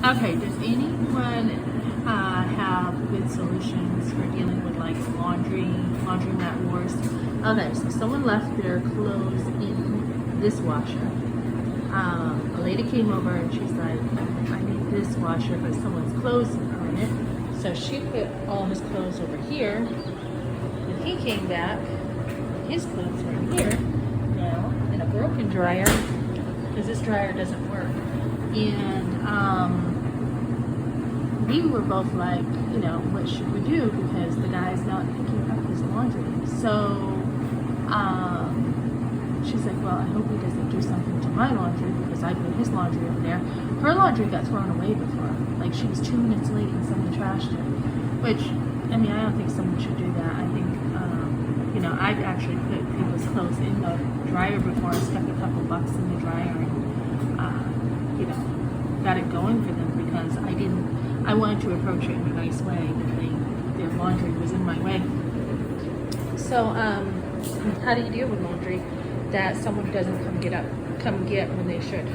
Okay, does anyone have good solutions for dealing with like laundromat wars? Okay, so someone left their clothes in this washer. A lady came over and she's like, I need this washer, but someone's clothes are on it. So she put all his clothes over here. And he came back, his clothes were here now in a broken dryer because this dryer doesn't work. And we were both like, what should we do? Because the guy's not picking up his laundry. So she's like, well, I hope he doesn't do something to my laundry because I put his laundry over there. Her laundry got thrown away before. Like she was 2 minutes late and someone trashed it. Which, I mean, I don't think someone should do that. I think, I've actually put people's clothes in the dryer before and stuck a couple bucks in the dryer and, got it going for them because I wanted to approach it in a nice way, but their laundry was in my way. So, how do you deal with laundry that someone doesn't come get when they should?